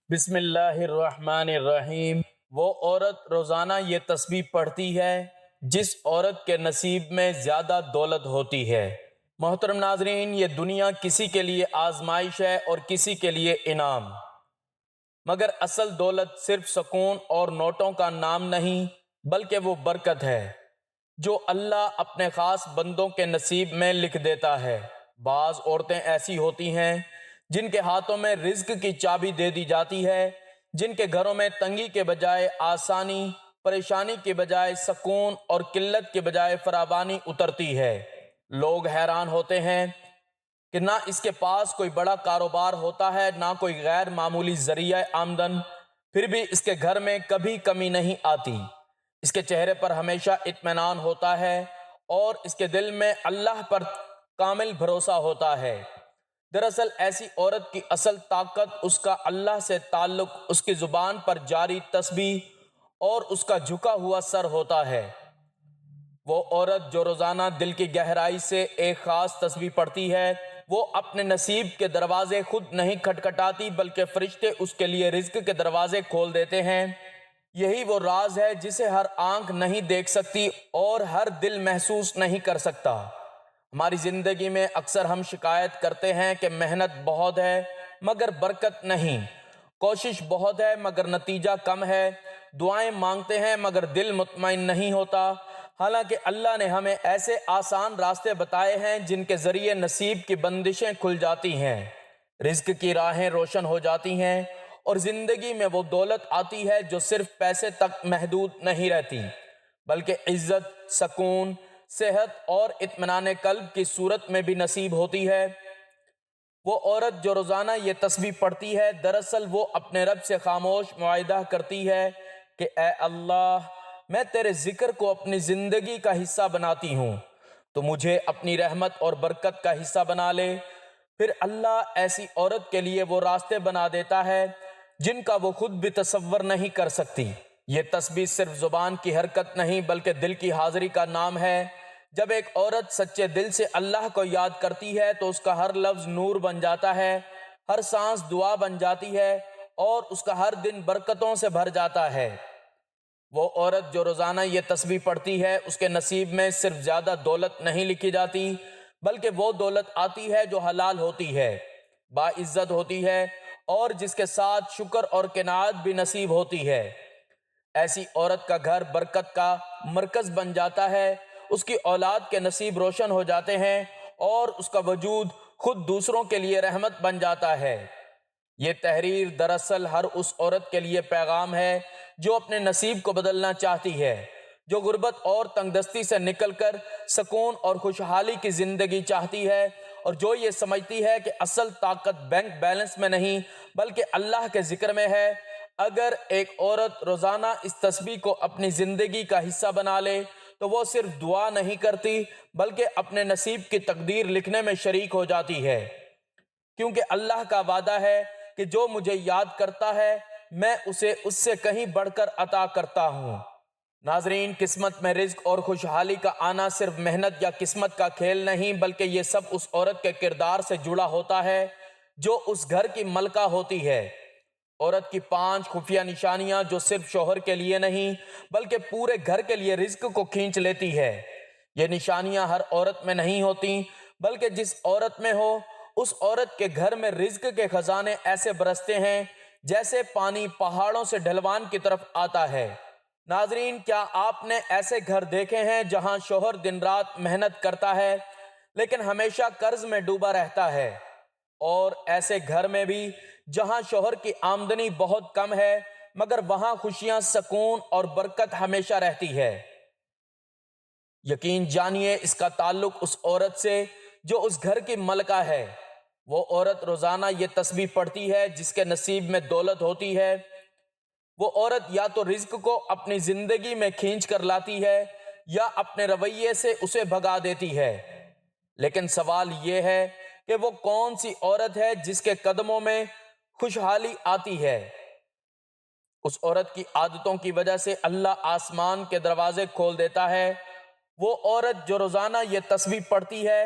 بسم اللہ الرحمن الرحیم۔ وہ عورت روزانہ یہ تسبیح پڑھتی ہے جس عورت کے نصیب میں زیادہ دولت ہوتی ہے۔ محترم ناظرین، یہ دنیا کسی کے لیے آزمائش ہے اور کسی کے لیے انعام، مگر اصل دولت صرف سکون اور نوٹوں کا نام نہیں بلکہ وہ برکت ہے جو اللہ اپنے خاص بندوں کے نصیب میں لکھ دیتا ہے۔ بعض عورتیں ایسی ہوتی ہیں جن کے ہاتھوں میں رزق کی چابی دے دی جاتی ہے، جن کے گھروں میں تنگی کے بجائے آسانی، پریشانی کے بجائے سکون اور قلت کے بجائے فراوانی اترتی ہے۔ لوگ حیران ہوتے ہیں کہ نہ اس کے پاس کوئی بڑا کاروبار ہوتا ہے، نہ کوئی غیر معمولی ذریعہ آمدن، پھر بھی اس کے گھر میں کبھی کمی نہیں آتی۔ اس کے چہرے پر ہمیشہ اطمینان ہوتا ہے اور اس کے دل میں اللہ پر کامل بھروسہ ہوتا ہے۔ دراصل ایسی عورت کی اصل طاقت اس کا اللہ سے تعلق، اس کی زبان پر جاری تسبیح اور اس کا جھکا ہوا سر ہوتا ہے۔ وہ عورت جو روزانہ دل کی گہرائی سے ایک خاص تسبیح پڑھتی ہے، وہ اپنے نصیب کے دروازے خود نہیں کھٹکھٹاتی بلکہ فرشتے اس کے لیے رزق کے دروازے کھول دیتے ہیں۔ یہی وہ راز ہے جسے ہر آنکھ نہیں دیکھ سکتی اور ہر دل محسوس نہیں کر سکتا۔ ہماری زندگی میں اکثر ہم شکایت کرتے ہیں کہ محنت بہت ہے مگر برکت نہیں، کوشش بہت ہے مگر نتیجہ کم ہے، دعائیں مانگتے ہیں مگر دل مطمئن نہیں ہوتا، حالانکہ اللہ نے ہمیں ایسے آسان راستے بتائے ہیں جن کے ذریعے نصیب کی بندشیں کھل جاتی ہیں، رزق کی راہیں روشن ہو جاتی ہیں اور زندگی میں وہ دولت آتی ہے جو صرف پیسے تک محدود نہیں رہتی بلکہ عزت، سکون، صحت اور اطمینان قلب کی صورت میں بھی نصیب ہوتی ہے۔ وہ عورت جو روزانہ یہ تسبیح پڑھتی ہے، دراصل وہ اپنے رب سے خاموش معاہدہ کرتی ہے کہ اے اللہ، میں تیرے ذکر کو اپنی زندگی کا حصہ بناتی ہوں، تو مجھے اپنی رحمت اور برکت کا حصہ بنا لے۔ پھر اللہ ایسی عورت کے لیے وہ راستے بنا دیتا ہے جن کا وہ خود بھی تصور نہیں کر سکتی۔ یہ تسبیح صرف زبان کی حرکت نہیں بلکہ دل کی حاضری کا نام ہے۔ جب ایک عورت سچے دل سے اللہ کو یاد کرتی ہے تو اس کا ہر لفظ نور بن جاتا ہے، ہر سانس دعا بن جاتی ہے اور اس کا ہر دن برکتوں سے بھر جاتا ہے۔ وہ عورت جو روزانہ یہ تسبیح پڑھتی ہے، اس کے نصیب میں صرف زیادہ دولت نہیں لکھی جاتی بلکہ وہ دولت آتی ہے جو حلال ہوتی ہے، باعزت ہوتی ہے اور جس کے ساتھ شکر اور قناعت بھی نصیب ہوتی ہے۔ ایسی عورت کا گھر برکت کا مرکز بن جاتا ہے، اس کی اولاد کے نصیب روشن ہو جاتے ہیں اور اس کا وجود خود دوسروں کے لیے رحمت بن جاتا ہے۔ یہ تحریر دراصل ہر اس عورت کے لیے پیغام ہے جو اپنے نصیب کو بدلنا چاہتی ہے، جو غربت اور تنگ دستی سے نکل کر سکون اور خوشحالی کی زندگی چاہتی ہے اور جو یہ سمجھتی ہے کہ اصل طاقت بینک بیلنس میں نہیں بلکہ اللہ کے ذکر میں ہے۔ اگر ایک عورت روزانہ اس تسبیح کو اپنی زندگی کا حصہ بنا لے تو وہ صرف دعا نہیں کرتی بلکہ اپنے نصیب کی تقدیر لکھنے میں شریک ہو جاتی ہے، کیونکہ اللہ کا وعدہ ہے کہ جو مجھے یاد کرتا ہے میں اسے اس سے کہیں بڑھ کر عطا کرتا ہوں۔ ناظرین، قسمت میں رزق اور خوشحالی کا آنا صرف محنت یا قسمت کا کھیل نہیں بلکہ یہ سب اس عورت کے کردار سے جڑا ہوتا ہے جو اس گھر کی ملکہ ہوتی ہے۔ عورت کی 5 خفیہ نشانیاں جو صرف شوہر کے لیے نہیں بلکہ پورے گھر کے لیے رزق کو کھینچ لیتی ہے۔ یہ نشانیاں ہر عورت میں نہیں ہوتی بلکہ جس عورت میں ہو، اس عورت کے گھر میں رزق کے خزانے ایسے برستے ہیں جیسے پانی پہاڑوں سے ڈھلوان کی طرف آتا ہے۔ ناظرین، کیا آپ نے ایسے گھر دیکھے ہیں جہاں شوہر دن رات محنت کرتا ہے لیکن ہمیشہ قرض میں ڈوبا رہتا ہے، اور ایسے گھر میں بھی جہاں شوہر کی آمدنی بہت کم ہے مگر وہاں خوشیاں، سکون اور برکت ہمیشہ رہتی ہے؟ یقین جانیے اس کا تعلق اس عورت سے جو اس گھر کی ملکہ ہے۔ وہ عورت روزانہ یہ تسبیح پڑھتی ہے جس کے نصیب میں دولت ہوتی ہے۔ وہ عورت یا تو رزق کو اپنی زندگی میں کھینچ کر لاتی ہے یا اپنے رویے سے اسے بھگا دیتی ہے، لیکن سوال یہ ہے کہ وہ کون سی عورت ہے جس کے قدموں میں خوشحالی آتی ہے؟ اس عورت کی عادتوں کی وجہ سے اللہ آسمان کے دروازے کھول دیتا ہے۔ وہ عورت جو روزانہ یہ تسبیح پڑھتی ہے،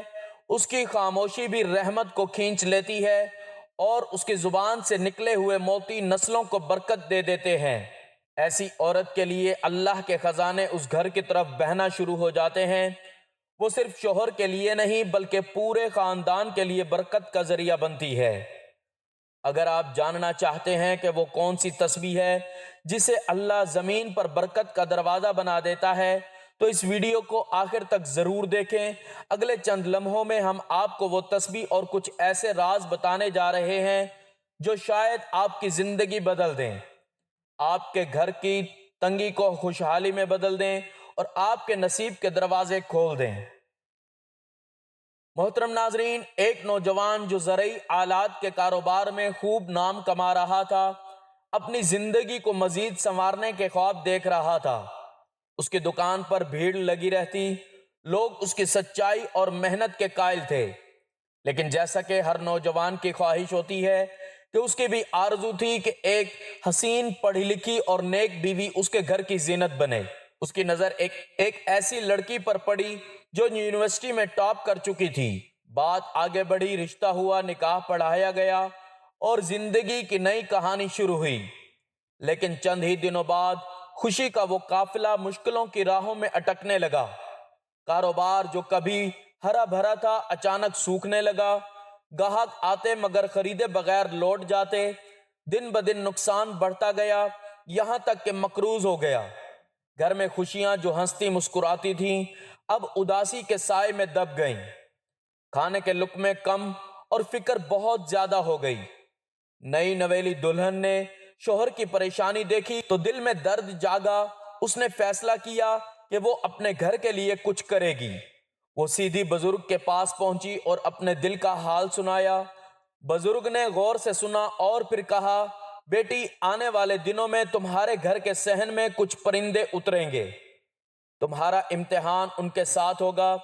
اس کی خاموشی بھی رحمت کو کھینچ لیتی ہے اور اس کی زبان سے نکلے ہوئے موتی نسلوں کو برکت دے دیتے ہیں۔ ایسی عورت کے لیے اللہ کے خزانے اس گھر کی طرف بہنا شروع ہو جاتے ہیں۔ وہ صرف شوہر کے لیے نہیں بلکہ پورے خاندان کے لیے برکت کا ذریعہ بنتی ہے۔ اگر آپ جاننا چاہتے ہیں کہ وہ کون سی تسبیح ہے جسے اللہ زمین پر برکت کا دروازہ بنا دیتا ہے تو اس ویڈیو کو آخر تک ضرور دیکھیں۔ اگلے چند لمحوں میں ہم آپ کو وہ تسبیح اور کچھ ایسے راز بتانے جا رہے ہیں جو شاید آپ کی زندگی بدل دیں، آپ کے گھر کی تنگی کو خوشحالی میں بدل دیں اور آپ کے نصیب کے دروازے کھول دیں۔ محترم ناظرین، ایک نوجوان جو زرعی آلات کے کاروبار میں خوب نام کما رہا تھا، اپنی زندگی کو مزید سنوارنے کے خواب دیکھ رہا تھا۔ اس کی دکان پر بھیڑ لگی رہتی، لوگ اس کی سچائی اور محنت کے قائل تھے، لیکن جیسا کہ ہر نوجوان کی خواہش ہوتی ہے کہ اس کی بھی آرزو تھی کہ ایک حسین پڑھی لکھی اور نیک بیوی اس کے گھر کی زینت بنے۔ اس کی نظر ایک ایسی لڑکی پر پڑی جو یونیورسٹی میں ٹاپ کر چکی تھی۔ بات آگے بڑھی، رشتہ ہوا، نکاح پڑھایا گیا اور زندگی کی نئی کہانی شروع ہوئی۔ لیکن چند ہی دنوں بعد خوشی کا وہ قافلہ مشکلوں کی راہوں میں اٹکنے لگا۔ کاروبار جو کبھی ہرا بھرا تھا اچانک سوکھنے لگا، گاہک آتے مگر خریدے بغیر لوٹ جاتے، دن بدن نقصان بڑھتا گیا، یہاں تک کہ مقروض ہو گیا۔ گھر میں خوشیاں جو ہنستی مسکراتی تھیں اب اداسی کے سائے میں دب گئیں۔ کھانے کے لقمے کم اور فکر بہت زیادہ ہو گئی۔ نئی نویلی دلہن نے شوہر کی پریشانی دیکھی تو دل میں درد جاگا۔ اس نے فیصلہ کیا کہ وہ اپنے گھر کے لیے کچھ کرے گی۔ وہ سیدھی بزرگ کے پاس پہنچی اور اپنے دل کا حال سنایا۔ بزرگ نے غور سے سنا اور پھر کہا، بیٹی، آنے والے دنوں میں تمہارے گھر کے صحن میں کچھ پرندے اتریں گے۔ تمہارا امتحان ان کے ساتھ ہوگا۔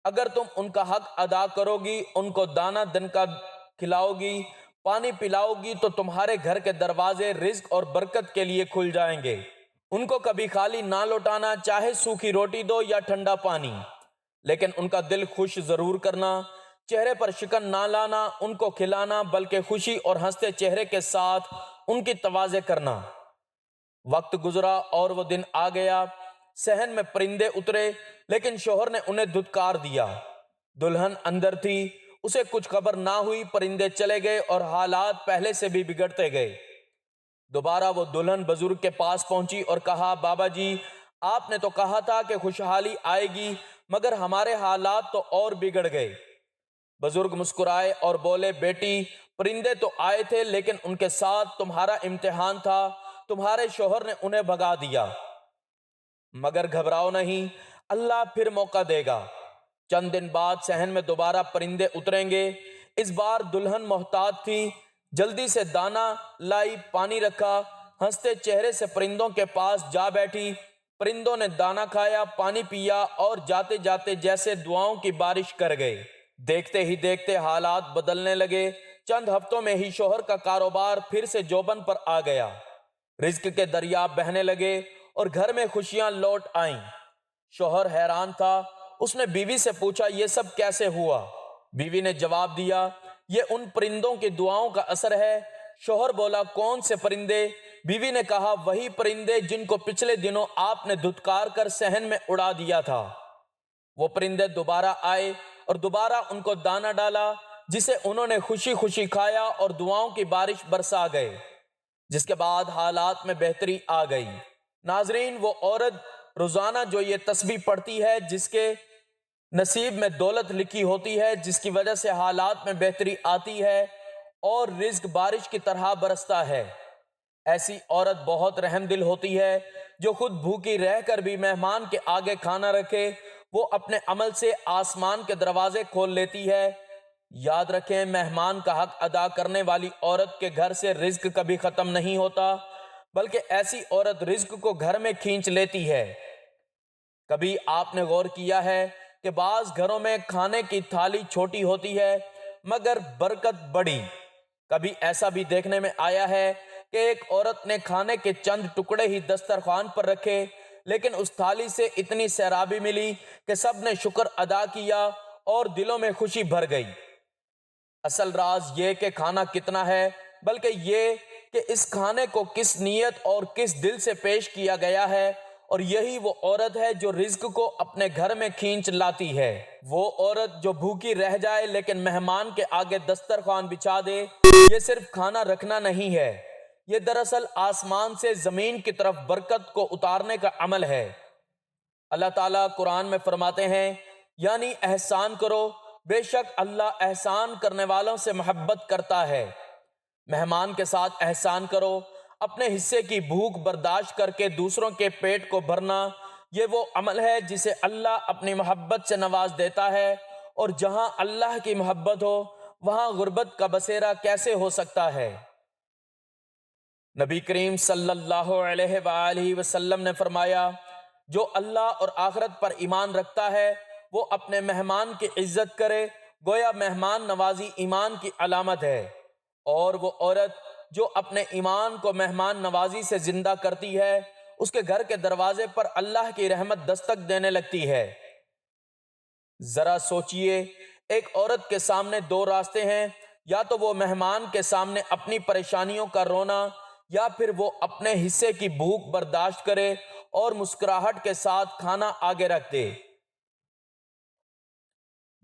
اگر تم ان کا حق ادا کرو گی، ان کو دانہ دن کا کھلاؤ گی، پانی پلاؤ گی تو تمہارے گھر کے دروازے رزق اور برکت کے لیے کھل جائیں گے۔ ان کو کبھی خالی نہ لوٹانا، چاہے سوکھی روٹی دو یا ٹھنڈا پانی، لیکن ان کا دل خوش ضرور کرنا۔ چہرے پر شکن نہ لانا، ان کو کھلانا، بلکہ خوشی اور ہنستے چہرے کے ساتھ ان کی تواضع کرنا۔ وقت گزرا اور وہ دن آ گیا۔ صحن میں پرندے اترے لیکن شوہر نے انہیں دھتکار دیا۔ دلہن اندر تھی، اسے کچھ خبر نہ ہوئی۔ پرندے چلے گئے اور حالات پہلے سے بھی بگڑتے گئے۔ دوبارہ وہ دلہن بزرگ کے پاس پہنچی اور کہا، بابا جی، آپ نے تو کہا تھا کہ خوشحالی آئے گی، مگر ہمارے حالات تو اور بگڑ گئے۔ بزرگ مسکرائے اور بولے، بیٹی، پرندے تو آئے تھے لیکن ان کے ساتھ تمہارا امتحان تھا، تمہارے شوہر نے انہیں بھگا دیا۔ مگر گھبراؤ نہیں، اللہ پھر موقع دے گا۔ چند دن بعد صحن میں دوبارہ پرندے اتریں گے۔ اس بار دلہن محتاط تھی، جلدی سے دانہ لائی، پانی رکھا، ہنستے چہرے سے پرندوں کے پاس جا بیٹھی۔ پرندوں نے دانہ کھایا، پانی پیا اور جاتے جاتے جیسے دعاؤں کی بارش کر گئے۔ دیکھتے ہی دیکھتے حالات بدلنے لگے۔ چند ہفتوں میں ہی شوہر کا کاروبار پھر سے جوبن پر آ گیا۔ رزق کے دریا بہنے لگے اور گھر میں خوشیاں لوٹ آئیں۔ شوہر حیران تھا۔ اس نے بیوی سے پوچھا، یہ سب کیسے ہوا؟ بیوی نے جواب دیا، یہ ان پرندوں کی دعاؤں کا اثر ہے۔ شوہر بولا، کون سے پرندے؟ بیوی نے کہا، وہی پرندے جن کو پچھلے دنوں آپ نے دھتکار کر صحن میں اڑا دیا تھا۔ وہ پرندے دوبارہ آئے اور دوبارہ ان کو دانہ ڈالا، جسے انہوں نے خوشی خوشی کھایا اور دعاؤں کی بارش برسا گئے، جس کے بعد حالات میں بہتری آ گئی۔ ناظرین، وہ عورت روزانہ جو یہ تسبیح پڑھتی ہے، جس کے نصیب میں دولت لکھی ہوتی ہے، جس کی وجہ سے حالات میں بہتری آتی ہے اور رزق بارش کی طرح برستا ہے، ایسی عورت بہت رحم دل ہوتی ہے، جو خود بھوکی رہ کر بھی مہمان کے آگے کھانا رکھے۔ وہ اپنے عمل سے آسمان کے دروازے کھول لیتی ہے۔ یاد رکھیں، مہمان کا حق ادا کرنے والی عورت کے گھر سے رزق کبھی ختم نہیں ہوتا، بلکہ ایسی عورت رزق کو گھر میں کھینچ لیتی ہے۔ کبھی آپ نے غور کیا ہے کہ بعض گھروں میں کھانے کی تھالی چھوٹی ہوتی ہے مگر برکت بڑی؟ کبھی ایسا بھی دیکھنے میں آیا ہے کہ ایک عورت نے کھانے کے چند ٹکڑے ہی دسترخوان پر رکھے، لیکن اس تھالی سے اتنی سیرابی ملی کہ سب نے شکر ادا کیا اور دلوں میں خوشی بھر گئی۔ اصل راز یہ کہ کھانا کتنا ہے، بلکہ یہ کہ اس کھانے کو کس نیت اور کس دل سے پیش کیا گیا ہے، اور یہی وہ عورت ہے جو رزق کو اپنے گھر میں کھینچ لاتی ہے۔ وہ عورت جو بھوکی رہ جائے لیکن مہمان کے آگے دسترخوان بچھا دے، یہ صرف کھانا رکھنا نہیں ہے، یہ دراصل آسمان سے زمین کی طرف برکت کو اتارنے کا عمل ہے۔ اللہ تعالیٰ قرآن میں فرماتے ہیں، یعنی احسان کرو، بے شک اللہ احسان کرنے والوں سے محبت کرتا ہے۔ مہمان کے ساتھ احسان کرو، اپنے حصے کی بھوک برداشت کر کے دوسروں کے پیٹ کو بھرنا، یہ وہ عمل ہے جسے اللہ اپنی محبت سے نواز دیتا ہے، اور جہاں اللہ کی محبت ہو وہاں غربت کا بسیرا کیسے ہو سکتا ہے؟ نبی کریم صلی اللہ علیہ وآلہ وسلم نے فرمایا، جو اللہ اور آخرت پر ایمان رکھتا ہے وہ اپنے مہمان کی عزت کرے، گویا مہمان نوازی ایمان کی علامت ہے، اور وہ عورت جو اپنے ایمان کو مہمان نوازی سے زندہ کرتی ہے، اس کے گھر کے دروازے پر اللہ کی رحمت دستک دینے لگتی ہے۔ ذرا سوچئے، ایک عورت کے سامنے دو راستے ہیں، یا تو وہ مہمان کے سامنے اپنی پریشانیوں کا رونا، یا پھر وہ اپنے حصے کی بھوک برداشت کرے اور مسکراہٹ کے ساتھ کھانا آگے رکھ دے۔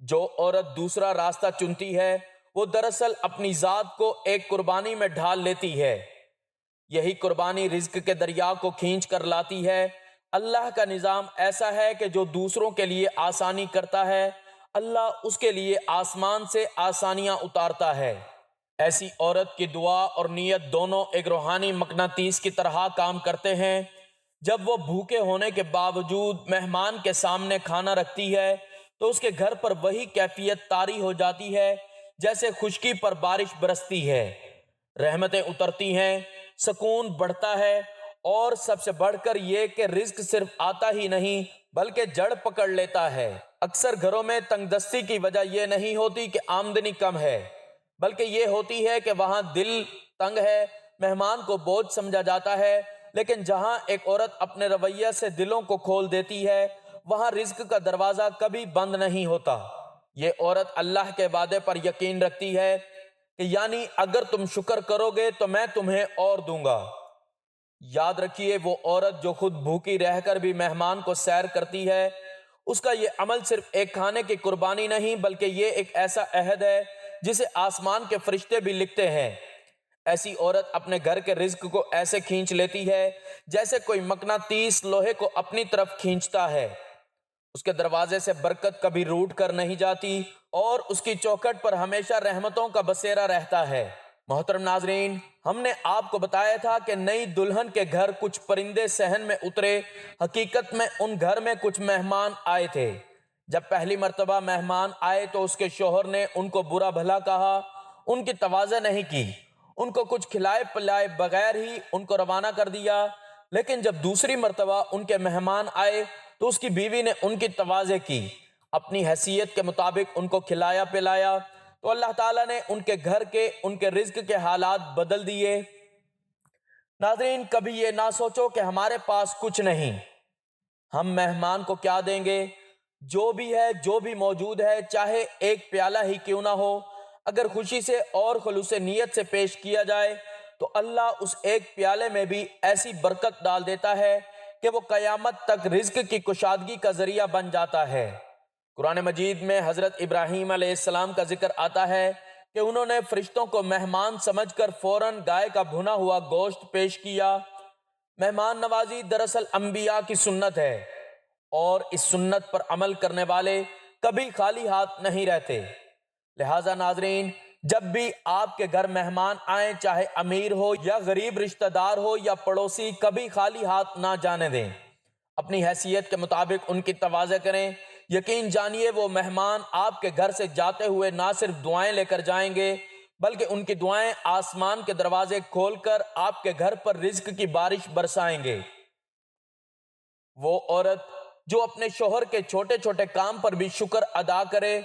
جو عورت دوسرا راستہ چنتی ہے وہ دراصل اپنی ذات کو ایک قربانی میں ڈھال لیتی ہے، یہی قربانی رزق کے دریا کو کھینچ کر لاتی ہے۔ اللہ کا نظام ایسا ہے کہ جو دوسروں کے لیے آسانی کرتا ہے، اللہ اس کے لیے آسمان سے آسانیاں اتارتا ہے۔ ایسی عورت کی دعا اور نیت دونوں ایک روحانی مقناطیس کی طرح کام کرتے ہیں۔ جب وہ بھوکے ہونے کے باوجود مہمان کے سامنے کھانا رکھتی ہے تو اس کے گھر پر وہی کیفیت طاری ہو جاتی ہے جیسے خشکی پر بارش برستی ہے، رحمتیں اترتی ہیں، سکون بڑھتا ہے، اور سب سے بڑھ کر یہ کہ رزق صرف آتا ہی نہیں بلکہ جڑ پکڑ لیتا ہے۔ اکثر گھروں میں تنگ دستی کی وجہ یہ نہیں ہوتی کہ آمدنی کم ہے، بلکہ یہ ہوتی ہے کہ وہاں دل تنگ ہے، مہمان کو بوجھ سمجھا جاتا ہے۔ لیکن جہاں ایک عورت اپنے رویہ سے دلوں کو کھول دیتی ہے، وہاں رزق کا دروازہ کبھی بند نہیں ہوتا۔ یہ عورت اللہ کے وعدے پر یقین رکھتی ہے کہ یعنی اگر تم شکر کرو گے تو میں تمہیں اور دوں گا۔ یاد رکھیے، وہ عورت جو خود بھوکی رہ کر بھی مہمان کو سیر کرتی ہے، اس کا یہ عمل صرف ایک کھانے کی قربانی نہیں بلکہ یہ ایک ایسا عہد ہے جسے آسمان کے فرشتے بھی لکھتے ہیں۔ ایسی عورت اپنے گھر کے رزق کو ایسے کھینچ لیتی ہے جیسے کوئی مقناطیس لوہے کو اپنی طرف کھینچتا ہے۔ اس کے دروازے سے برکت کبھی روٹ کر نہیں جاتی، اور اس کی چوکھٹ پر ہمیشہ رحمتوں کا بسیرا رہتا ہے۔ محترم ناظرین، ہم نے آپ کو بتایا تھا کہ نئی دلہن کے گھر کچھ پرندے صحن میں اترے۔ حقیقت میں ان گھر میں کچھ مہمان آئے تھے۔ جب پہلی مرتبہ مہمان آئے تو اس کے شوہر نے ان کو برا بھلا کہا، ان کی تواضع نہیں کی، ان کو کچھ کھلائے پلائے بغیر ہی ان کو روانہ کر دیا۔ لیکن جب دوسری مرتبہ ان کے مہمان آئے تو اس کی بیوی نے ان کی تواضع کی، اپنی حیثیت کے مطابق ان کو کھلایا پلایا، تو اللہ تعالیٰ نے ان کے گھر کے، ان کے رزق کے حالات بدل دیے۔ ناظرین، کبھی یہ نہ سوچو کہ ہمارے پاس کچھ نہیں، ہم مہمان کو کیا دیں گے۔ جو بھی ہے، جو بھی موجود ہے، چاہے ایک پیالہ ہی کیوں نہ ہو، اگر خوشی سے اور خلوص نیت سے پیش کیا جائے تو اللہ اس ایک پیالے میں بھی ایسی برکت ڈال دیتا ہے کہ وہ قیامت تک رزق کی کشادگی کا ذریعہ بن جاتا ہے۔ قرآن مجید میں حضرت ابراہیم علیہ السلام کا ذکر آتا ہے کہ انہوں نے فرشتوں کو مہمان سمجھ کر فوراً گائے کا بھنا ہوا گوشت پیش کیا۔ مہمان نوازی دراصل انبیاء کی سنت ہے، اور اس سنت پر عمل کرنے والے کبھی خالی ہاتھ نہیں رہتے۔ لہٰذا ناظرین، جب بھی آپ کے گھر مہمان آئیں، چاہے امیر ہو یا غریب رشتہ دار ہو یا پڑوسی، کبھی خالی ہاتھ نہ جانے دیں۔ اپنی حیثیت کے مطابق ان کی تواضع کریں۔ یقین جانیے، وہ مہمان آپ کے گھر سے جاتے ہوئے نہ صرف دعائیں لے کر جائیں گے بلکہ ان کی دعائیں آسمان کے دروازے کھول کر آپ کے گھر پر رزق کی بارش برسائیں گے۔ وہ عورت جو اپنے شوہر کے چھوٹے چھوٹے کام پر بھی شکر ادا کرے،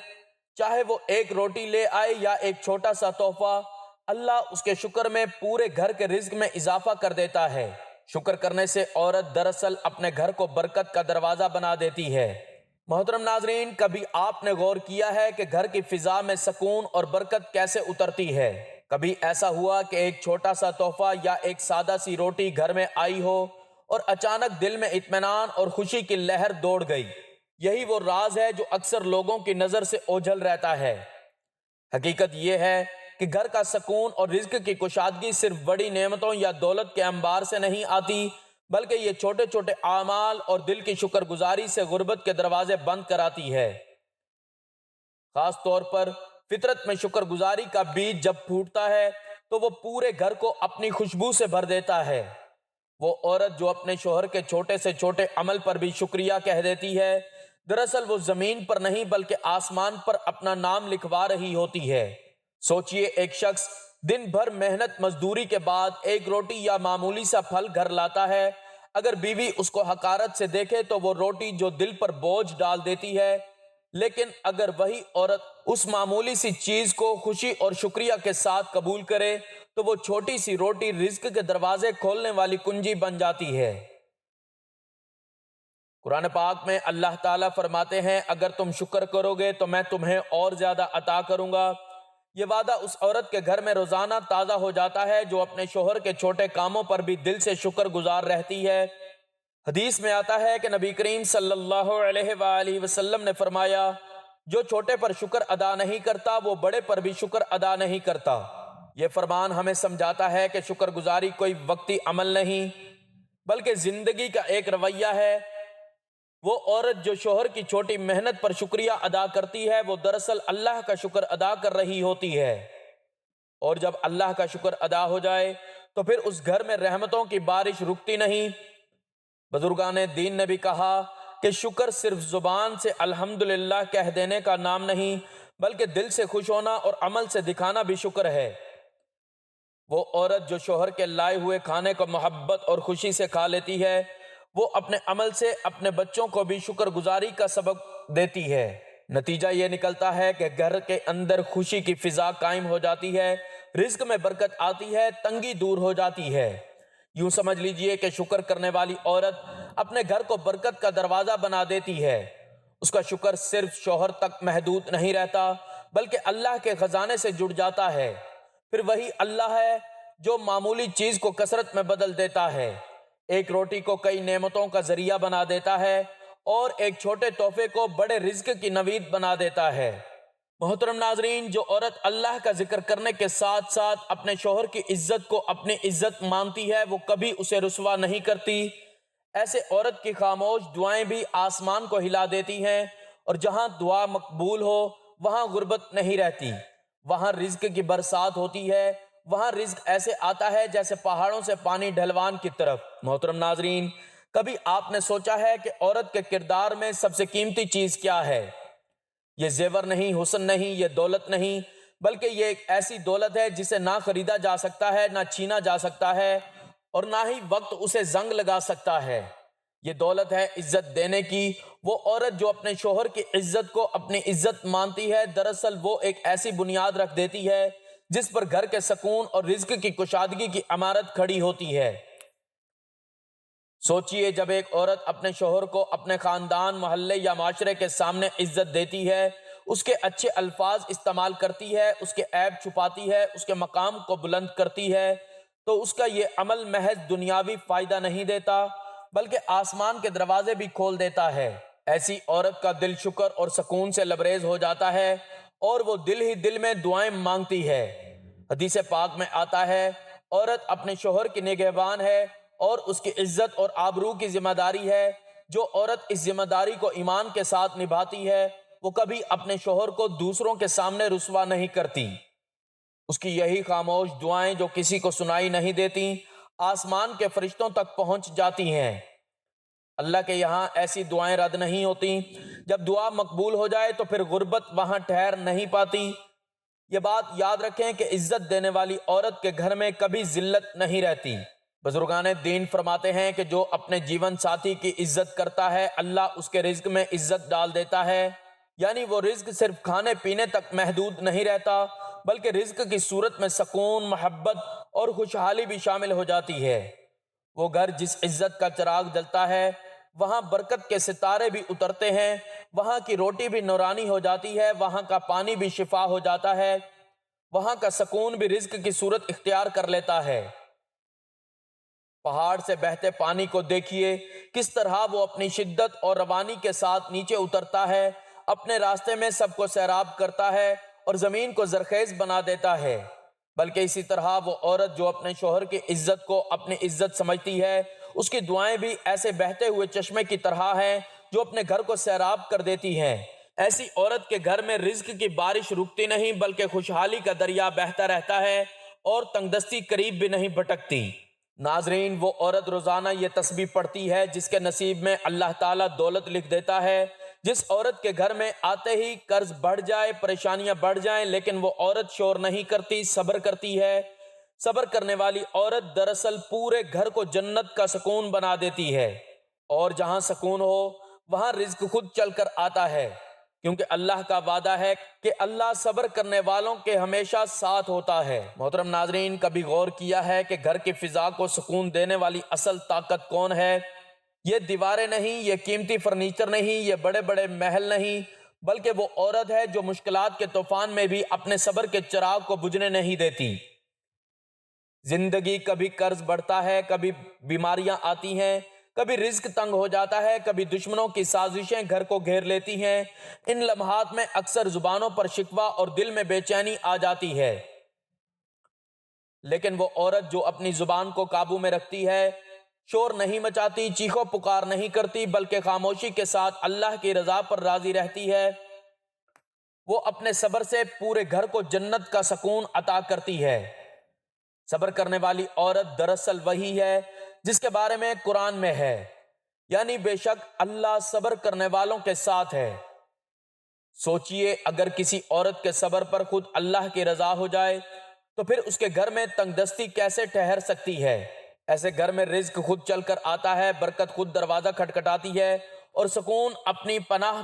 چاہے وہ ایک روٹی لے آئے یا ایک چھوٹا سا تحفہ، اللہ اس کے شکر میں پورے گھر کے رزق میں اضافہ کر دیتا ہے۔ شکر کرنے سے عورت دراصل اپنے گھر کو برکت کا دروازہ بنا دیتی ہے۔ محترم ناظرین، کبھی آپ نے غور کیا ہے کہ گھر کی فضا میں سکون اور برکت کیسے اترتی ہے؟ کبھی ایسا ہوا کہ ایک چھوٹا سا تحفہ یا ایک سادہ سی روٹی گھر میں آئی ہو اور اچانک دل میں اطمینان اور خوشی کی لہر دوڑ گئی؟ یہی وہ راز ہے جو اکثر لوگوں کی نظر سے اوجھل رہتا ہے۔ حقیقت یہ ہے کہ گھر کا سکون اور رزق کی کشادگی صرف بڑی نعمتوں یا دولت کے انبار سے نہیں آتی، بلکہ یہ چھوٹے چھوٹے اعمال اور دل کی شکر گزاری سے غربت کے دروازے بند کراتی ہے۔ خاص طور پر فطرت میں شکر گزاری کا بیج جب پھوٹتا ہے تو وہ پورے گھر کو اپنی خوشبو سے بھر دیتا ہے۔ وہ عورت جو اپنے شوہر کے چھوٹے سے چھوٹے عمل پر بھی شکریہ کہہ دیتی ہے، دراصل وہ زمین پر نہیں بلکہ آسمان پر اپنا نام لکھوا رہی ہوتی ہے۔ سوچئے، ایک شخص دن بھر محنت مزدوری کے بعد ایک روٹی یا معمولی سا پھل گھر لاتا ہے۔ اگر بیوی اس کو حقارت سے دیکھے تو وہ روٹی جو دل پر بوجھ ڈال دیتی ہے، لیکن اگر وہی عورت اس معمولی سی چیز کو خوشی اور شکریہ کے ساتھ قبول کرے تو وہ چھوٹی سی روٹی رزق کے دروازے کھولنے والی کنجی بن جاتی ہے۔ قرآن پاک میں اللہ تعالیٰ فرماتے ہیں، اگر تم شکر کرو گے تو میں تمہیں اور زیادہ عطا کروں گا۔ یہ وعدہ اس عورت کے گھر میں روزانہ تازہ ہو جاتا ہے جو اپنے شوہر کے چھوٹے کاموں پر بھی دل سے شکر گزار رہتی ہے۔ حدیث میں آتا ہے کہ نبی کریم صلی اللہ علیہ وآلہ وسلم نے فرمایا، جو چھوٹے پر شکر ادا نہیں کرتا وہ بڑے پر بھی شکر ادا نہیں کرتا۔ یہ فرمان ہمیں سمجھاتا ہے کہ شکر گزاری کوئی وقتی عمل نہیں بلکہ زندگی کا ایک رویہ ہے۔ وہ عورت جو شوہر کی چھوٹی محنت پر شکریہ ادا کرتی ہے وہ دراصل اللہ کا شکر ادا کر رہی ہوتی ہے، اور جب اللہ کا شکر ادا ہو جائے تو پھر اس گھر میں رحمتوں کی بارش رکتی نہیں۔ بزرگان دین نے بھی کہا کہ شکر صرف زبان سے الحمدللہ کہہ دینے کا نام نہیں بلکہ دل سے خوش ہونا اور عمل سے دکھانا بھی شکر ہے۔ وہ عورت جو شوہر کے لائے ہوئے کھانے کو محبت اور خوشی سے کھا لیتی ہے، وہ اپنے عمل سے اپنے بچوں کو بھی شکر گزاری کا سبق دیتی ہے۔ نتیجہ یہ نکلتا ہے کہ گھر کے اندر خوشی کی فضا قائم ہو جاتی ہے، رزق میں برکت آتی ہے، تنگی دور ہو جاتی ہے۔ یوں سمجھ لیجئے کہ شکر کرنے والی عورت اپنے گھر کو برکت کا دروازہ بنا دیتی ہے۔ اس کا شکر صرف شوہر تک محدود نہیں رہتا بلکہ اللہ کے خزانے سے جڑ جاتا ہے۔ پھر وہی اللہ ہے جو معمولی چیز کو کثرت میں بدل دیتا ہے، ایک روٹی کو کئی نعمتوں کا ذریعہ بنا دیتا ہے اور ایک چھوٹے تحفے کو بڑے رزق کی نوید بنا دیتا ہے۔ محترم ناظرین، جو عورت اللہ کا ذکر کرنے کے ساتھ ساتھ اپنے شوہر کی عزت کو اپنی عزت مانتی ہے وہ کبھی اسے رسوا نہیں کرتی۔ ایسے عورت کی خاموش دعائیں بھی آسمان کو ہلا دیتی ہیں، اور جہاں دعا مقبول ہو وہاں غربت نہیں رہتی، وہاں رزق کی برسات ہوتی ہے، وہاں رزق ایسے آتا ہے جیسے پہاڑوں سے پانی ڈھلوان کی طرف۔ محترم ناظرین، کبھی آپ نے سوچا ہے کہ عورت کے کردار میں سب سے قیمتی چیز کیا ہے؟ یہ زیور نہیں، حسن نہیں، یہ دولت نہیں، بلکہ یہ ایک ایسی دولت ہے جسے نہ خریدا جا سکتا ہے، نہ چھینا جا سکتا ہے، اور نہ ہی وقت اسے زنگ لگا سکتا ہے۔ یہ دولت ہے عزت دینے کی۔ وہ عورت جو اپنے شوہر کی عزت کو اپنی عزت مانتی ہے، دراصل وہ ایک ایسی بنیاد رکھ دیتی ہے جس پر گھر کے سکون اور رزق کی کشادگی کی عمارت کھڑی ہوتی ہے۔ سوچئے، جب ایک عورت اپنے شوہر کو اپنے خاندان، محلے یا معاشرے کے سامنے عزت دیتی ہے، اس کے اچھے الفاظ استعمال کرتی ہے، اس کے عیب چھپاتی ہے، اس کے مقام کو بلند کرتی ہے، تو اس کا یہ عمل محض دنیاوی فائدہ نہیں دیتا بلکہ آسمان کے دروازے بھی کھول دیتا ہے۔ ایسی عورت کا دل شکر اور سکون سے لبریز ہو جاتا ہے اور وہ دل ہی دل میں دعائیں مانگتی ہے۔ حدیث پاک میں آتا ہے، عورت اپنے شوہر کی نگہبان ہے اور اس کی عزت اور آبرو کی ذمہ داری ہے۔ جو عورت اس ذمہ داری کو ایمان کے ساتھ نبھاتی ہے وہ کبھی اپنے شوہر کو دوسروں کے سامنے رسوا نہیں کرتی۔ اس کی یہی خاموش دعائیں جو کسی کو سنائی نہیں دیتی، آسمان کے فرشتوں تک پہنچ جاتی ہیں۔ اللہ کے یہاں ایسی دعائیں رد نہیں ہوتی۔ جب دعا مقبول ہو جائے تو پھر غربت وہاں ٹھہر نہیں پاتی۔ یہ بات یاد رکھیں کہ عزت دینے والی عورت کے گھر میں کبھی ذلت نہیں رہتی۔ بزرگان دین فرماتے ہیں کہ جو اپنے جیون ساتھی کی عزت کرتا ہے اللہ اس کے رزق میں عزت ڈال دیتا ہے، یعنی وہ رزق صرف کھانے پینے تک محدود نہیں رہتا بلکہ رزق کی صورت میں سکون، محبت اور خوشحالی بھی شامل ہو جاتی ہے۔ وہ گھر جس عزت کا چراغ جلتا ہے وہاں برکت کے ستارے بھی اترتے ہیں، وہاں کی روٹی بھی نورانی ہو جاتی ہے، وہاں کا پانی بھی شفا ہو جاتا ہے، وہاں کا سکون بھی رزق کی صورت اختیار کر لیتا ہے۔ پہاڑ سے بہتے پانی کو دیکھیے، کس طرح وہ اپنی شدت اور روانی کے ساتھ نیچے اترتا ہے، اپنے راستے میں سب کو سیراب کرتا ہے اور زمین کو زرخیز بنا دیتا ہے۔ بلکہ اسی طرح وہ عورت جو اپنے شوہر کی عزت کو اپنی عزت سمجھتی ہے، اس کی دعائیں بھی ایسے بہتے ہوئے چشمے کی طرح ہیں جو اپنے گھر کو سیراب کر دیتی ہیں۔ ایسی عورت کے گھر میں رزق کی بارش رکتی نہیں، بلکہ خوشحالی کا دریا بہتا رہتا ہے اور تنگدستی قریب بھی نہیں بھٹکتی۔ ناظرین، وہ عورت روزانہ یہ تسبیح پڑھتی ہے جس کے نصیب میں اللہ تعالیٰ دولت لکھ دیتا ہے۔ جس عورت کے گھر میں آتے ہی قرض بڑھ جائے، پریشانیاں بڑھ جائیں، لیکن وہ عورت شور نہیں کرتی، صبر کرتی ہے۔ صبر کرنے والی عورت دراصل پورے گھر کو جنت کا سکون بنا دیتی ہے، اور جہاں سکون ہو وہاں رزق خود چل کر آتا ہے، کیونکہ اللہ کا وعدہ ہے کہ اللہ صبر کرنے والوں کے ہمیشہ ساتھ ہوتا ہے۔ محترم ناظرین، کبھی غور کیا ہے کہ گھر کی فضا کو سکون دینے والی اصل طاقت کون ہے؟ یہ دیواریں نہیں، یہ قیمتی فرنیچر نہیں، یہ بڑے بڑے محل نہیں، بلکہ وہ عورت ہے جو مشکلات کے طوفان میں بھی اپنے صبر کے چراغ کو بجھنے نہیں دیتی۔ زندگی کبھی قرض بڑھتا ہے، کبھی بیماریاں آتی ہیں، کبھی رزق تنگ ہو جاتا ہے، کبھی دشمنوں کی سازشیں گھر کو گھیر لیتی ہیں۔ ان لمحات میں اکثر زبانوں پر شکوہ اور دل میں بے چینی آ جاتی ہے، لیکن وہ عورت جو اپنی زبان کو قابو میں رکھتی ہے، شور نہیں مچاتی، چیخو پکار نہیں کرتی، بلکہ خاموشی کے ساتھ اللہ کی رضا پر راضی رہتی ہے، وہ اپنے صبر سے پورے گھر کو جنت کا سکون عطا کرتی ہے۔ صبر کرنے والی عورت دراصل وہی ہے جس کے بارے میں قرآن میں ہے، یعنی بے شک اللہ صبر کرنے والوں کے ساتھ ہے۔ سوچئے، اگر کسی عورت کے صبر پر خود اللہ کی رضا ہو جائے تو پھر اس کے گھر میں تنگ دستی کیسے ٹھہر سکتی ہے؟ ایسے گھر میں رزق خود چل کر آتا ہے، برکت خود دروازہ کھٹکھٹاتی ہے اور سکون اپنی پناہ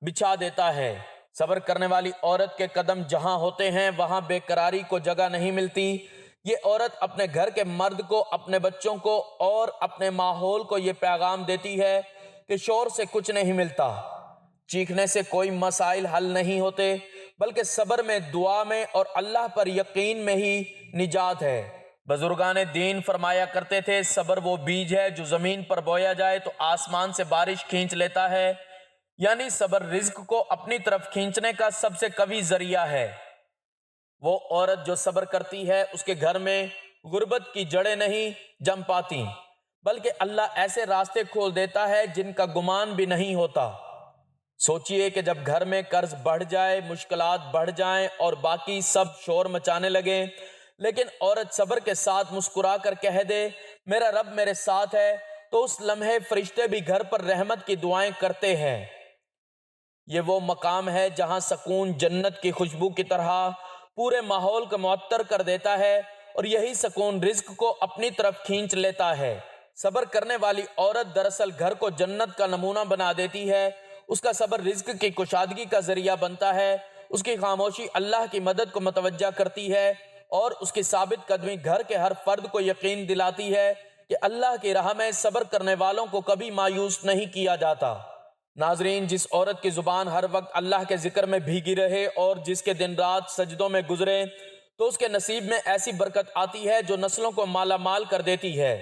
بچھا دیتا ہے۔ صبر کرنے والی عورت کے قدم جہاں ہوتے ہیں وہاں بے قراری کو جگہ نہیں ملتی۔ یہ عورت اپنے گھر کے مرد کو، اپنے بچوں کو اور اپنے ماحول کو یہ پیغام دیتی ہے کہ شور سے کچھ نہیں ملتا، چیخنے سے کوئی مسائل حل نہیں ہوتے، بلکہ صبر میں، دعا میں اور اللہ پر یقین میں ہی نجات ہے۔ بزرگان دین فرمایا کرتے تھے، صبر وہ بیج ہے جو زمین پر بویا جائے تو آسمان سے بارش کھینچ لیتا ہے، یعنی صبر رزق کو اپنی طرف کھینچنے کا سب سے قوی ذریعہ ہے۔ وہ عورت جو صبر کرتی ہے، اس کے گھر میں غربت کی جڑیں نہیں جم پاتی، بلکہ اللہ ایسے راستے کھول دیتا ہے جن کا گمان بھی نہیں ہوتا۔ سوچئے کہ جب گھر میں قرض بڑھ جائے، مشکلات بڑھ جائیں اور باقی سب شور مچانے لگیں، لیکن عورت صبر کے ساتھ مسکرا کر کہہ دے میرا رب میرے ساتھ ہے، تو اس لمحے فرشتے بھی گھر پر رحمت کی دعائیں کرتے ہیں۔ یہ وہ مقام ہے جہاں سکون جنت کی خوشبو کی طرح پورے ماحول کو معطر کر دیتا ہے، اور یہی سکون رزق کو اپنی طرف کھینچ لیتا ہے۔ صبر کرنے والی عورت دراصل گھر کو جنت کا نمونہ بنا دیتی ہے۔ اس کا صبر رزق کی کشادگی کا ذریعہ بنتا ہے، اس کی خاموشی اللہ کی مدد کو متوجہ کرتی ہے، اور اس کی ثابت قدمی گھر کے ہر فرد کو یقین دلاتی ہے کہ اللہ کی راہ میں صبر کرنے والوں کو کبھی مایوس نہیں کیا جاتا۔ ناظرین، جس عورت کی زبان ہر وقت اللہ کے ذکر میں بھیگی رہے اور جس کے دن رات سجدوں میں گزرے، تو اس کے نصیب میں ایسی برکت آتی ہے جو نسلوں کو مالا مال کر دیتی ہے۔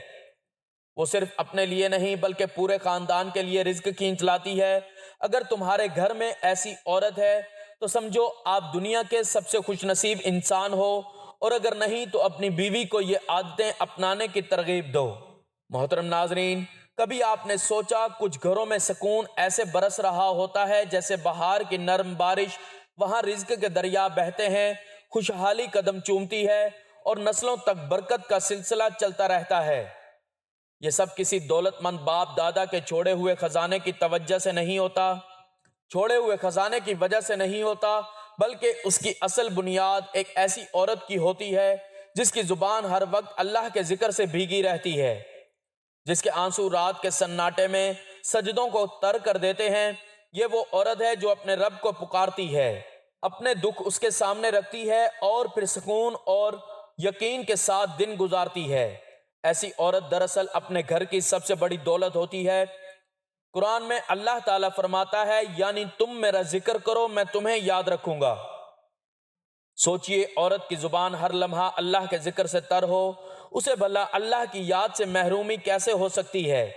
وہ صرف اپنے لیے نہیں بلکہ پورے خاندان کے لیے رزق کھینچ لاتی ہے۔ اگر تمہارے گھر میں ایسی عورت ہے تو سمجھو آپ دنیا کے سب سے خوش نصیب انسان ہو، اور اگر نہیں تو اپنی بیوی کو یہ عادتیں اپنانے کی ترغیب دو۔ محترم ناظرین، کبھی آپ نے سوچا کچھ گھروں میں سکون ایسے برس رہا ہوتا ہے جیسے بہار کی نرم بارش، وہاں رزق کے دریا بہتے ہیں، خوشحالی قدم چومتی ہے اور نسلوں تک برکت کا سلسلہ چلتا رہتا ہے۔ یہ سب کسی دولت مند باپ دادا کے چھوڑے ہوئے خزانے کی توجہ سے نہیں ہوتا، چھوڑے ہوئے خزانے کی وجہ سے نہیں ہوتا، بلکہ اس کی اصل بنیاد ایک ایسی عورت کی ہوتی ہے جس کی زبان ہر وقت اللہ کے ذکر سے بھیگی رہتی ہے، جس کے آنسو رات کے سناٹے میں سجدوں کو تر کر دیتے ہیں۔ یہ وہ عورت ہے جو اپنے رب کو پکارتی ہے، اپنے دکھ اس کے سامنے رکھتی ہے اور پھر سکون اور یقین کے ساتھ دن گزارتی ہے۔ ایسی عورت دراصل اپنے گھر کی سب سے بڑی دولت ہوتی ہے۔ قرآن میں اللہ تعالیٰ فرماتا ہے یعنی تم میرا ذکر کرو میں تمہیں یاد رکھوں گا۔ سوچئے عورت کی زبان ہر لمحہ اللہ کے ذکر سے تر ہو، اسے بھلا اللہ کی یاد سے محرومی کیسے ہو سکتی ہے؟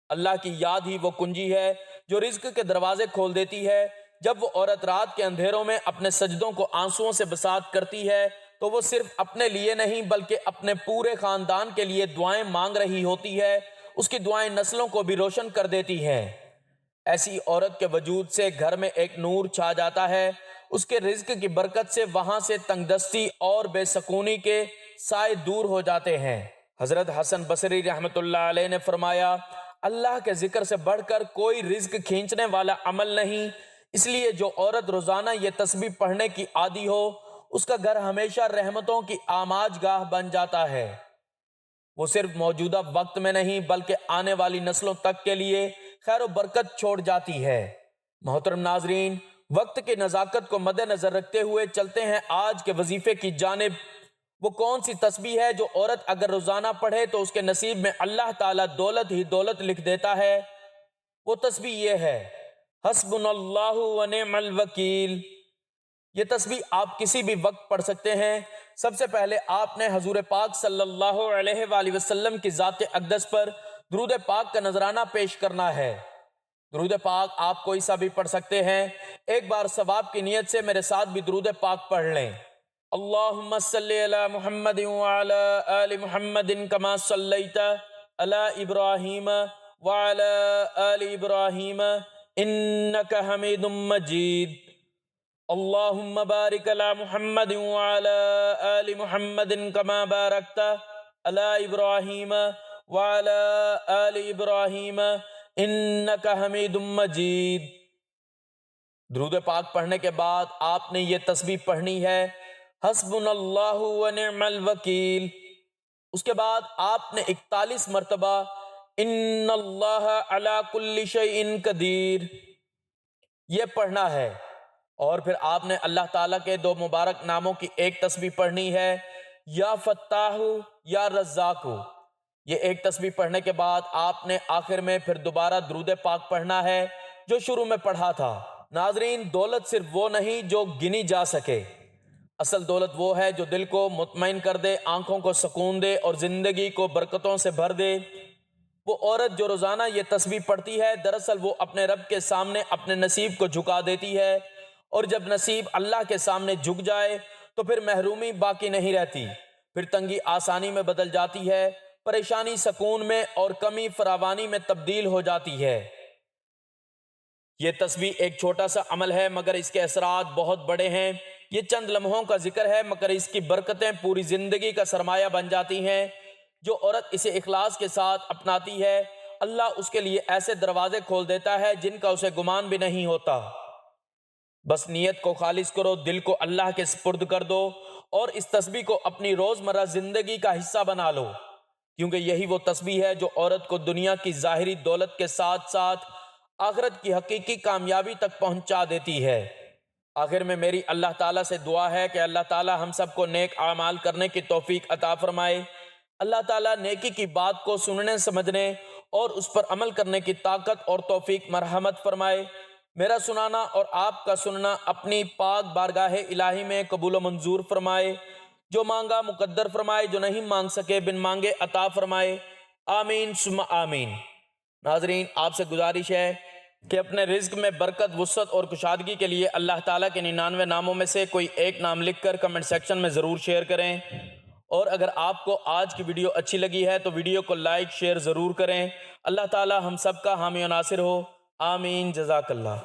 اللہ کی یاد ہی وہ کنجی ہے جو رزق کے دروازے کھول دیتی ہے۔ جب وہ عورت رات کے اندھیروں میں اپنے سجدوں کو آنسوؤں سے بساط کرتی ہے تو وہ صرف اپنے لیے نہیں بلکہ اپنے پورے خاندان کے لیے دعائیں مانگ رہی ہوتی ہے۔ اس کی دعائیں نسلوں کو بھی روشن کر دیتی ہیں۔ ایسی عورت کے وجود سے گھر میں ایک نور چھا جاتا ہے، اس کے رزق کی برکت سے وہاں سے تنگ دستی اور بے سکونی کے سائے دور ہو جاتے ہیں۔ حضرت حسن بصری رحمۃ اللہ علیہ نے فرمایا، اللہ کے ذکر سے بڑھ کر کوئی رزق کھینچنے والا عمل نہیں، اس لیے جو عورت روزانہ یہ تسبیح پڑھنے کی عادی ہو اس کا گھر ہمیشہ رحمتوں کی آماج گاہ بن جاتا ہے۔ وہ صرف موجودہ وقت میں نہیں بلکہ آنے والی نسلوں تک کے لیے خیر و برکت چھوڑ جاتی ہے۔ محترم ناظرین، وقت کی نزاکت کو مد نظر رکھتے ہوئے چلتے ہیں آج کے وظیفے کی جانب۔ وہ کون سی تسبیح ہے جو عورت اگر روزانہ پڑھے تو اس کے نصیب میں اللہ تعالیٰ دولت ہی دولت لکھ دیتا ہے؟ وہ تسبیح یہ ہے، حسبنا اللہ و نعم الوکیل۔ یہ تسبیح آپ کسی بھی وقت پڑھ سکتے ہیں۔ سب سے پہلے آپ نے حضور پاک صلی اللہ علیہ وآلہ وسلم کی ذات اقدس پر درود پاک کا نذرانہ پیش کرنا ہے۔ درود پاک آپ کوئی سا بھی پڑھ سکتے ہیں۔ ایک بار ثواب کی نیت سے میرے ساتھ بھی درود پاک پڑھ لیں۔ اللہم صلی علی محمد وعلی آل محمد کما صلیت علی ابراہیم وعلی آل ابراہیم انک حمید مجید۔ اللہم بارک علی محمد وعلی آل محمد کما بارکت علی ابراہیم وعلی آل ابراہیم انک حمید مجید۔ درود پاک پڑھنے کے بعد آپ نے یہ تسبیح پڑھنی ہے، حسبنا اللہ و نعم الوکیل۔ اس کے بعد آپ نے 41 مرتبہ ان اللہ علی کل شیء قدیر یہ پڑھنا ہے، اور پھر آپ نے اللہ تعالیٰ کے 2 مبارک ناموں کی ایک تسبیح پڑھنی ہے، یا فتاح یا رزاق۔ یہ ایک تسبیح پڑھنے کے بعد آپ نے آخر میں پھر دوبارہ درود پاک پڑھنا ہے جو شروع میں پڑھا تھا۔ ناظرین، دولت صرف وہ نہیں جو گنی جا سکے، اصل دولت وہ ہے جو دل کو مطمئن کر دے، آنکھوں کو سکون دے اور زندگی کو برکتوں سے بھر دے۔ وہ عورت جو روزانہ یہ تسبیح پڑھتی ہے دراصل وہ اپنے رب کے سامنے اپنے نصیب کو جھکا دیتی ہے، اور جب نصیب اللہ کے سامنے جھک جائے تو پھر محرومی باقی نہیں رہتی، پھر تنگی آسانی میں بدل جاتی ہے، پریشانی سکون میں اور کمی فراوانی میں تبدیل ہو جاتی ہے۔ یہ تسبیح ایک چھوٹا سا عمل ہے مگر اس کے اثرات بہت بڑے ہیں۔ یہ چند لمحوں کا ذکر ہے مگر اس کی برکتیں پوری زندگی کا سرمایہ بن جاتی ہیں۔ جو عورت اسے اخلاص کے ساتھ اپناتی ہے اللہ اس کے لیے ایسے دروازے کھول دیتا ہے جن کا اسے گمان بھی نہیں ہوتا۔ بس نیت کو خالص کرو، دل کو اللہ کے سپرد کر دو اور اس تسبیح کو اپنی روزمرہ زندگی کا حصہ بنا لو، کیونکہ یہی وہ تسبیح ہے جو عورت کو دنیا کی ظاہری دولت کے ساتھ ساتھ آخرت کی حقیقی کامیابی تک پہنچا دیتی ہے۔ آخر میں میری اللہ تعالیٰ سے دعا ہے کہ اللہ تعالیٰ ہم سب کو نیک اعمال کرنے کی توفیق عطا فرمائے۔ اللہ تعالیٰ نیکی کی بات کو سننے سمجھنے اور اس پر عمل کرنے کی طاقت اور توفیق مرحمت فرمائے۔ میرا سنانا اور آپ کا سننا اپنی پاک بارگاہ الہی میں قبول و منظور فرمائے۔ جو مانگا مقدر فرمائے، جو نہیں مانگ سکے بن مانگے عطا فرمائے۔ آمین ثم آمین۔ ناظرین، آپ سے گزارش ہے کہ اپنے رزق میں برکت، وسعت اور کشادگی کے لیے اللہ تعالیٰ کے 99 ناموں میں سے کوئی ایک نام لکھ کر کمنٹ سیکشن میں ضرور شیئر کریں، اور اگر آپ کو آج کی ویڈیو اچھی لگی ہے تو ویڈیو کو لائک شیئر ضرور کریں۔ اللہ تعالیٰ ہم سب کا حامی و ناصر ہو، آمین، جزاک اللہ۔